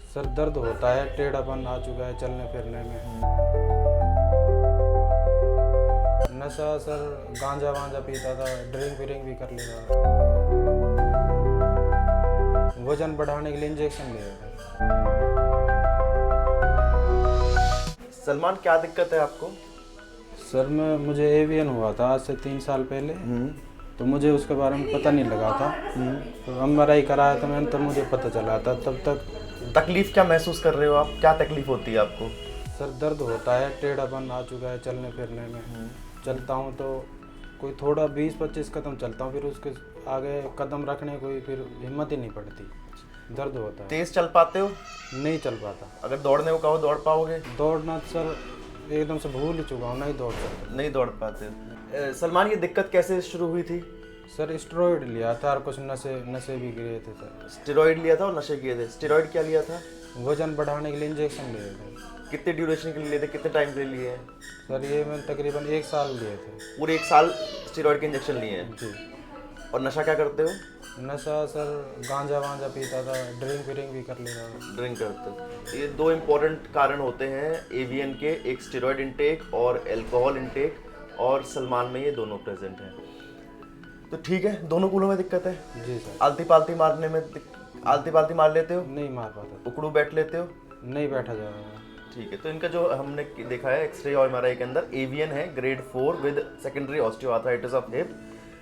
Sir दर्द होता है, टेढ़ापन आ चुका है चलने फिरने में। नशा सर गांजा वांजा पीता था, ड्रिंक व्रिंक भी कर लेता था। वजन बढ़ाने के लिए इंजेक्शन लिया था। सलमान, क्या दिक्कत है आपको? सर मुझे एवियन हुआ था आज से 3 साल पहले। तो मुझे उसके बारे में पता नहीं लगा था। तो MRI कराया था मैंने, तब मुझे पता चला था। तब तक तकलीफ क्या महसूस कर रहे हो आप? क्या तकलीफ होती है आपको? सर दर्द होता है, टेढ़ापन आ चुका है चलने फिरने में। चलता हूँ तो कोई थोड़ा 20-25 कदम चलता हूँ, फिर उसके आगे कदम रखने कोई फिर हिम्मत ही नहीं पड़ती, दर्द होता है। तेज चल पाते हो? नहीं चल पाता। अगर दौड़ने को कहो दौड़ पाओगे? दौड़ना तो सर एकदम से भूल ही चुका हूँ, नहीं दौड़ सकता। नहीं दौड़ पाते हो। सलमान, ये दिक्कत कैसे शुरू हुई थी? सर स्टेरॉइड लिया था और कुछ नशे भी गिरे थे सर। स्टेरॉइड लिया था और नशे किए थे। स्टेरॉइड क्या लिया था? वजन बढ़ाने के लिए इंजेक्शन लिए थे। कितने ड्यूरेशन के लिए लिए थे? कितने टाइम के लिए लिए हैं? सर ये मैंने तकरीबन 1 साल लिए थे। पूरे 1 साल स्टेरॉइड के इंजेक्शन लिए हैं। जी। और नशा क्या करते हो? नशा सर गांजा वांजा पीता था, ड्रिंक व्रिंक भी कर लेता था। ड्रिंक करते हो। ये 2 इम्पोर्टेंट कारण होते हैं एवीएन के, एक स्टेरॉइड इंटेक और एल्कोहल इंटेक, और सलमान में ये दोनों प्रेजेंट हैं। तो ठीक है, दोनों कूलों में दिक्कत है। जी सर। आलती पालती मारने में आलती पालती मार लेते हो? नहीं मार पाता। उकड़ू बैठ लेते हो? नहीं बैठा जा रहा। ठीक है, तो इनका जो हमने देखा है एक्सरे और MRI के अंदर, एवीएन है grade 4 with secondary osteoarthritis of hip,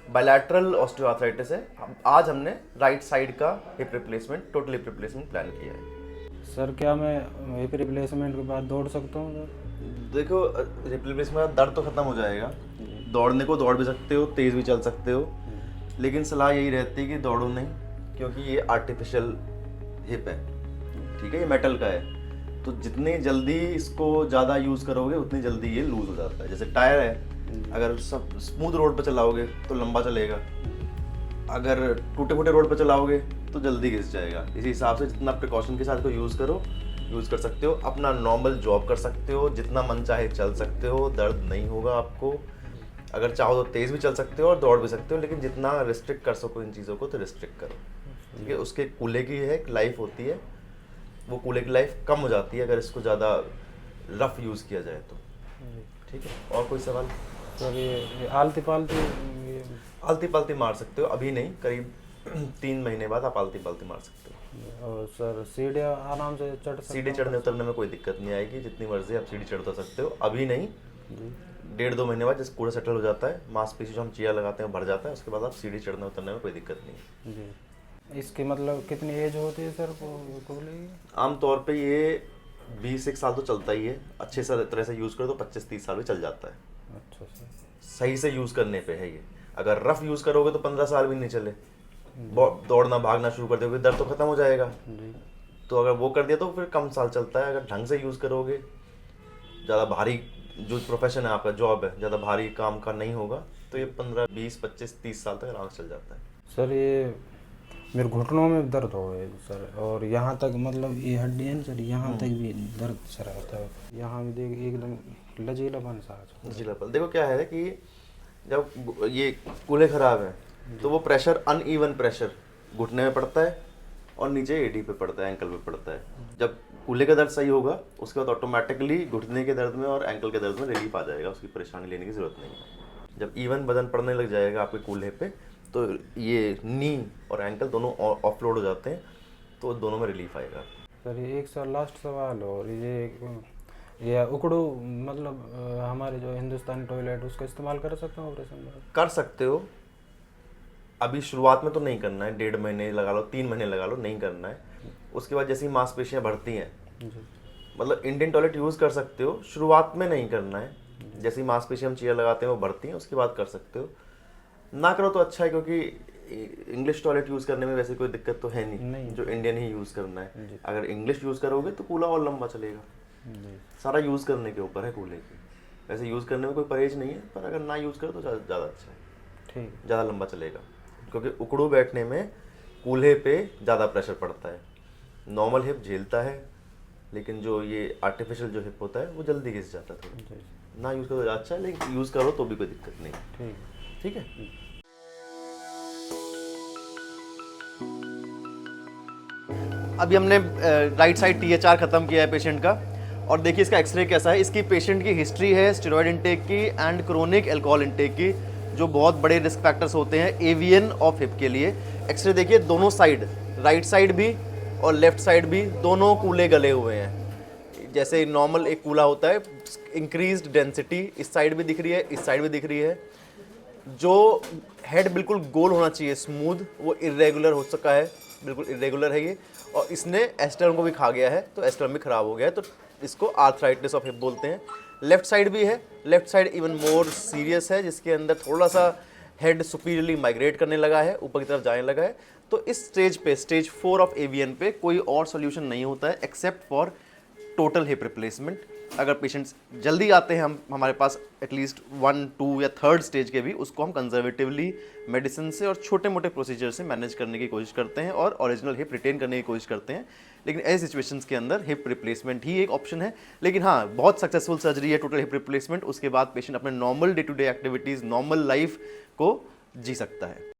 bilateral osteoarthritis है। आज हमने राइट साइड का hip replacement, total hip replacement plan किया है। सर क्या मैं हिप रिप्लेसमेंट के बाद दौड़ सकता हूँ सर? देखो, रिप्लेसमेंट दर्द तो खत्म हो जाएगा। दौड़ने को दौड़ भी सकते हो, तेज भी चल सकते हो, लेकिन सलाह यही रहती है कि दौड़ो नहीं, क्योंकि ये आर्टिफिशियल हिप है। ठीक है, ये मेटल का है, तो जितनी जल्दी इसको ज़्यादा यूज़ करोगे उतनी जल्दी ये लूज हो जाता है। जैसे टायर है, अगर सब स्मूथ रोड पर चलाओगे तो लंबा चलेगा, अगर टूटे फूटे रोड पर चलाओगे तो जल्दी घिस जाएगा। इसी हिसाब से जितना प्रिकॉशन के साथ को यूज़ करो, यूज़ कर सकते हो। अपना नॉर्मल जॉब कर सकते हो, जितना मन चाहे चल सकते हो, दर्द नहीं होगा आपको। अगर चाहो तो तेज़ भी चल सकते हो और दौड़ भी सकते हो, लेकिन जितना रिस्ट्रिक्ट कर सको इन चीज़ों को तो रिस्ट्रिक्ट करो। ठीक है, उसके कूल्हे की है लाइफ होती है, वो कूल्हे की लाइफ कम हो जाती है अगर इसको ज़्यादा रफ यूज़ किया जाए तो। ठीक है, और कोई सवाल? सर ये आलती पालती ये आलती पालती मार सकते हो, अभी नहीं, करीब 3 महीने बाद आप आलती पालती मार सकते हो। और सर सीढ़ियाँ आराम से चढ़ सकता सीढ़ी हूँ? चढ़ने उतरने में कोई दिक्कत नहीं आएगी, जितनी मर्जी आप सीढ़ी चढ़ सकते हो। अभी नहीं, जी 1.5-2 महीने बाद जैसे पूरा सेटल हो जाता है, मांसपेशी जो हम चीरा लगाते हैं भर जाता है, उसके बाद आप सीढ़ी चढ़ने उतरने में कोई दिक्कत नहीं है। जी। इसकी मतलब कितनी एज होती है सर कोहले की? आमतौर पे ये 20-1 साल तो चलता ही है। अच्छे से तरह से यूज़ करो तो 25-30 साल भी चल जाता है। अच्छा सर। सही से यूज़ करने पे है ये। अगर रफ यूज़ करोगे तो 15 साल भी नहीं चले। दौड़ना भागना शुरू कर दोगे, दर्द तो खत्म हो जाएगा। जी। तो अगर वो कर दिया तो फिर कम साल चलता है। अगर ढंग से यूज़ करोगे, ज़्यादा भारी जो प्रोफेशन है आपका, जॉब है, ज़्यादा भारी काम का नहीं होगा, तो ये 15, 20, 25, 30 साल तक आराम से चल जाता है। सर ये मेरे घुटनों में दर्द हो गए सर, और यहाँ तक मतलब ये हड्डी है ना सर, यहाँ तक भी दर्द सर आता है। यहाँ भी देख एकदम लचीलापन सा आ चुका है। लचीलापन देखो क्या है कि जब ये कूल्हे खराब है तो वो प्रेशर, अनइवन प्रेशर घुटने में पड़ता है और नीचे एडी पे पड़ता है, एंकल पे पड़ता है। जब कूल्हे का दर्द सही होगा उसके बाद ऑटोमेटिकली घुटने के दर्द में और एंकल के दर्द में रिलीफ आ जाएगा, उसकी परेशानी लेने की ज़रूरत नहीं है। जब इवन वजन पड़ने लग जाएगा आपके कूल्हे पे तो ये नी और एंकल दोनों ऑफलोड हो जाते हैं, तो दोनों में रिलीफ आएगा। सर ये एक सर लास्ट सवाल, और ये उकड़ू मतलब हमारे जो हिंदुस्तानी टॉयलेट उसका इस्तेमाल कर सकते हैं ऑपरेशन में? कर सकते हो, अभी शुरुआत में तो नहीं करना है। 1.5 महीने लगा लो, 3 महीने लगा लो, नहीं करना है। उसके बाद जैसी मांसपेशियाँ बढ़ती हैं, जी। मतलब इंडियन टॉयलेट यूज़ कर सकते हो, शुरुआत में नहीं करना है। जैसी मांसपेशियाँ हम चेयर लगाते हैं वो बढ़ती हैं, उसके बाद कर सकते हो। ना करो तो अच्छा है, क्योंकि इंग्लिश टॉयलेट यूज़ करने में वैसे कोई दिक्कत तो है नहीं। जो इंडियन ही यूज़ करना है। अगर इंग्लिश यूज़ करोगे तो कूल्हा और लंबा चलेगा। सारा यूज़ करने के ऊपर है कूल्हे की। वैसे यूज़ करने में कोई परहेज नहीं है, पर अगर ना यूज़ करो तो ज़्यादा अच्छा है, ठीक, ज़्यादा लंबा चलेगा। क्योंकि उकड़ू बैठने में कूल्हे पे ज़्यादा प्रेशर पड़ता है। नॉर्मल हिप झेलता है, लेकिन जो ये आर्टिफिशियल जो हिप होता है वो जल्दी घिस जाता है थोड़ा। ना यूज़ करो तो अच्छा है, लेकिन यूज़ करो तो भी कोई दिक्कत नहीं। ठीक। ठीक है। अभी हमने राइट साइड THR ख़त्म किया है पेशेंट का, और देखिए इसका एक्सरे कैसा है। इसकी पेशेंट की हिस्ट्री है स्टेरॉयड इंटेक की एंड क्रोनिक अल्कोहल इंटेक की, जो बहुत बड़े रिस्क फैक्टर्स होते हैं एवियन ऑफ हिप के लिए। एक्सरे देखिए, दोनों साइड, राइट साइड भी और लेफ्ट साइड भी, दोनों कूले गले हुए हैं। जैसे नॉर्मल एक कूला होता है, इंक्रीज्ड डेंसिटी इस साइड भी दिख रही है, इस साइड भी दिख रही है। जो हेड बिल्कुल गोल होना चाहिए, स्मूथ, वो इरेगुलर हो सका है, बिल्कुल इरेगुलर है ये। और इसने एस्टर्न को भी खा गया है, तो एस्टर्न भी खराब हो गया है, तो इसको आर्थराइटिस ऑफ हिप बोलते हैं। लेफ्ट साइड भी है, left side even more serious है, जिसके अंदर थोड़ा सा हेड सुपीरियरली माइग्रेट करने लगा है, ऊपर की तरफ जाने लगा है। तो इस स्टेज पे, स्टेज 4 ऑफ एवियन पे कोई और सोल्यूशन नहीं होता है except for total hip replacement. अगर पेशेंट्स जल्दी आते हैं हमारे पास एटलीस्ट 1, 2 या 3rd स्टेज के भी, उसको हम कंजर्वेटिवली मेडिसिन से और छोटे मोटे प्रोसीजर से मैनेज करने की कोशिश करते हैं और ओरिजिनल हिप रिटेन करने की कोशिश करते हैं। लेकिन ऐसे सिचुएशंस के अंदर हिप रिप्लेसमेंट ही एक ऑप्शन है। लेकिन हाँ, बहुत सक्सेसफुल सर्जरी है टोटल हिप रिप्लेसमेंट, उसके बाद पेशेंट अपने normal day to day activities, normal life को जी सकता है।